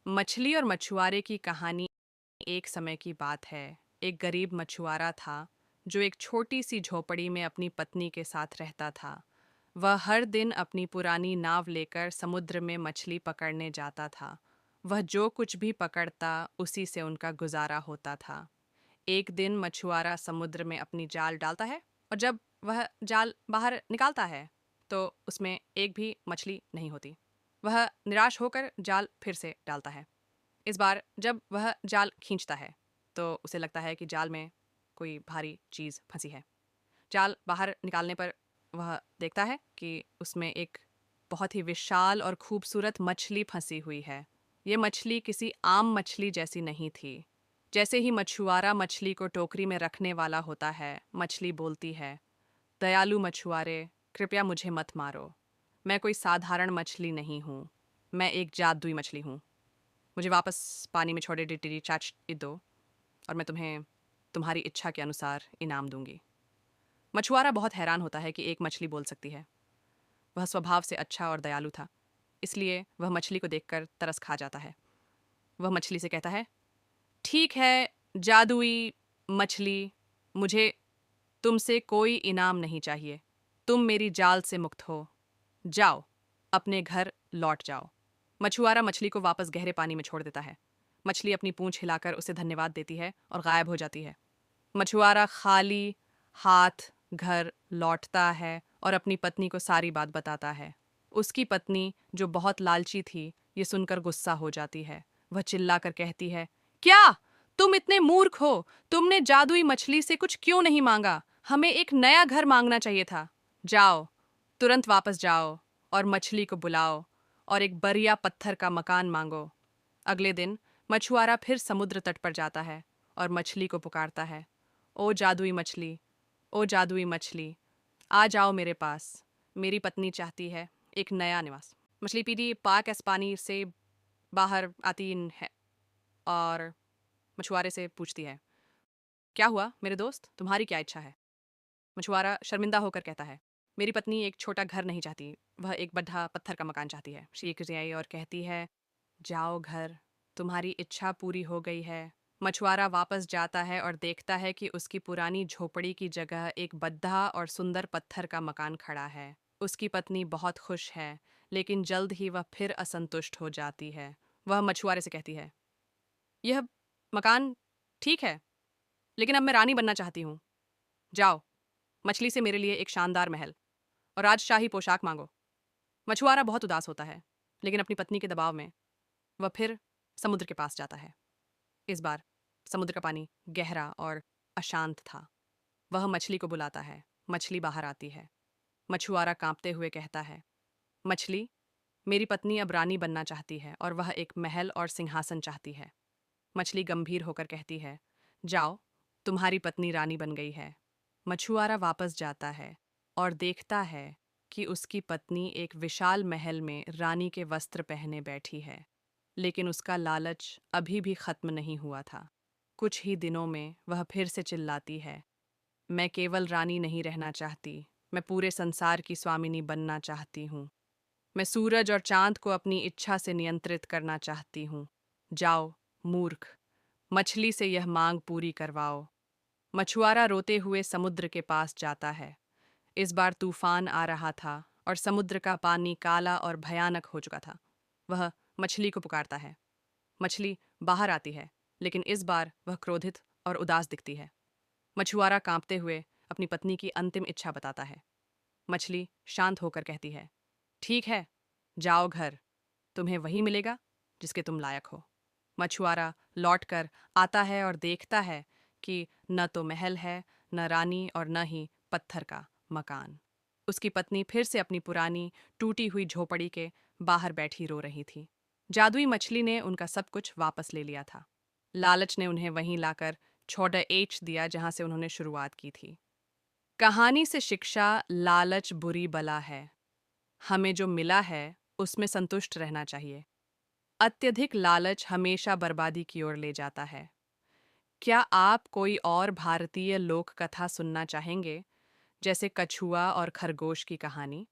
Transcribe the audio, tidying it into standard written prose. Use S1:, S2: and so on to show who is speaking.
S1: मछली और मछुआरे की कहानी। एक समय की बात है। एक गरीब मछुआरा था जो एक छोटी सी झोपड़ी में अपनी पत्नी के साथ रहता था। वह हर दिन अपनी पुरानी नाव लेकर समुद्र में मछली पकड़ने जाता था। वह जो कुछ भी पकड़ता उसी से उनका गुजारा होता था। एक दिन मछुआरा समुद्र में अपनी जाल डालता है और जब वह जाल बाहर निकालता है तो उसमें एक भी मछली नहीं होती। वह निराश होकर जाल फिर से डालता है। इस बार जब वह जाल खींचता है तो उसे लगता है कि जाल में कोई भारी चीज़ फंसी है। जाल बाहर निकालने पर वह देखता है कि उसमें एक बहुत ही विशाल और खूबसूरत मछली फंसी हुई है। ये मछली किसी आम मछली जैसी नहीं थी। जैसे ही मछुआरा मछली को टोकरी में रखने वाला होता है, मछली बोलती है, दयालु मछुआरे, कृपया मुझे मत मारो। मैं कोई साधारण मछली नहीं हूँ। मैं एक जादुई मछली हूँ। मुझे वापस पानी में छोड़े टिटरी चाच दो और मैं तुम्हें तुम्हारी इच्छा के अनुसार इनाम दूंगी। मछुआरा बहुत हैरान होता है कि एक मछली बोल सकती है। वह स्वभाव से अच्छा और दयालु था, इसलिए वह मछली को देखकर तरस खा जाता है। वह मछली से कहता है, ठीक है जादुई मछली, मुझे तुमसे कोई इनाम नहीं चाहिए। तुम मेरी जाल से मुक्त हो। जाओ, अपने घर लौट जाओ। मछुआरा मछली को वापस गहरे पानी में छोड़ देता है। मछली अपनी पूंछ हिलाकर उसे धन्यवाद देती है और गायब हो जाती है। मछुआरा खाली हाथ घर लौटता है और अपनी पत्नी को सारी बात बताता है। उसकी पत्नी, जो बहुत लालची थी, ये सुनकर गुस्सा हो जाती है। वह चिल्लाकर कहती है, क्या तुम इतने मूर्ख हो? तुमने जादुई मछली से कुछ क्यों नहीं मांगा? हमें एक नया घर मांगना चाहिए था। जाओ, तुरंत वापस जाओ और मछली को बुलाओ और एक बढ़िया पत्थर का मकान मांगो। अगले दिन मछुआरा फिर समुद्र तट पर जाता है और मछली को पुकारता है, ओ जादुई मछली, ओ जादुई मछली, आ जाओ मेरे पास। मेरी पत्नी चाहती है एक नया निवास। मछली पीढ़ी पाक एस पानी से बाहर आती है और मछुआरे से पूछती है, क्या हुआ मेरे दोस्त, तुम्हारी क्या इच्छा है? मछुआरा शर्मिंदा होकर कहता है, मेरी पत्नी एक छोटा घर नहीं चाहती, वह एक बड़ा पत्थर का मकान चाहती है। शीख रियाई और कहती है, जाओ घर, तुम्हारी इच्छा पूरी हो गई है। मछुआरा वापस जाता है और देखता है कि उसकी पुरानी झोपड़ी की जगह एक बद्धा और सुंदर पत्थर का मकान खड़ा है। उसकी पत्नी बहुत खुश है, लेकिन जल्द ही वह फिर असंतुष्ट हो जाती है। वह मछुआरे से कहती है, यह मकान ठीक है, लेकिन अब मैं रानी बनना चाहती हूँ। जाओ, मछली से मेरे लिए एक शानदार महल और राजशाही पोशाक मांगो। मछुआरा बहुत उदास होता है, लेकिन अपनी पत्नी के दबाव में वह फिर समुद्र के पास जाता है। इस बार समुद्र का पानी गहरा और अशांत था। वह मछली को बुलाता है। मछली बाहर आती है। मछुआरा कांपते हुए कहता है, मछली, मेरी पत्नी अब रानी बनना चाहती है और वह एक महल और सिंहासन चाहती है। मछली गंभीर होकर कहती है, जाओ, तुम्हारी पत्नी रानी बन गई है। मछुआरा वापस जाता है और देखता है कि उसकी पत्नी एक विशाल महल में रानी के वस्त्र पहने बैठी है, लेकिन उसका लालच अभी भी खत्म नहीं हुआ था। कुछ ही दिनों में वह फिर से चिल्लाती है, मैं केवल रानी नहीं रहना चाहती, मैं पूरे संसार की स्वामिनी बनना चाहती हूँ। मैं सूरज और चांद को अपनी इच्छा से नियंत्रित करना चाहती हूँ। जाओ, मूर्ख, मछली से यह मांग पूरी करवाओ। मछुआरा रोते हुए समुद्र के पास जाता है। इस बार तूफान आ रहा था और समुद्र का पानी काला और भयानक हो चुका था। वह मछली को पुकारता है। मछली बाहर आती है, लेकिन इस बार वह क्रोधित और उदास दिखती है। मछुआरा कांपते हुए अपनी पत्नी की अंतिम इच्छा बताता है। मछली शांत होकर कहती है, ठीक है, जाओ घर, तुम्हें वही मिलेगा जिसके तुम लायक हो। मछुआरा लौटकर आता है और देखता है कि न तो महल है, न रानी और न ही पत्थर का मकान। उसकी पत्नी फिर से अपनी पुरानी टूटी हुई झोपड़ी के बाहर बैठी रो रही थी। जादुई मछली ने उनका सब कुछ वापस ले लिया था। लालच ने उन्हें वहीं लाकर छोटा एच दिया जहां से उन्होंने शुरुआत की थी। कहानी से शिक्षा, लालच बुरी बला है। हमें जो मिला है उसमें संतुष्ट रहना चाहिए। अत्यधिक लालच हमेशा बर्बादी की ओर ले जाता है। क्या आप कोई और भारतीय लोक कथा सुनना चाहेंगे, जैसे कछुआ और खरगोश की कहानी?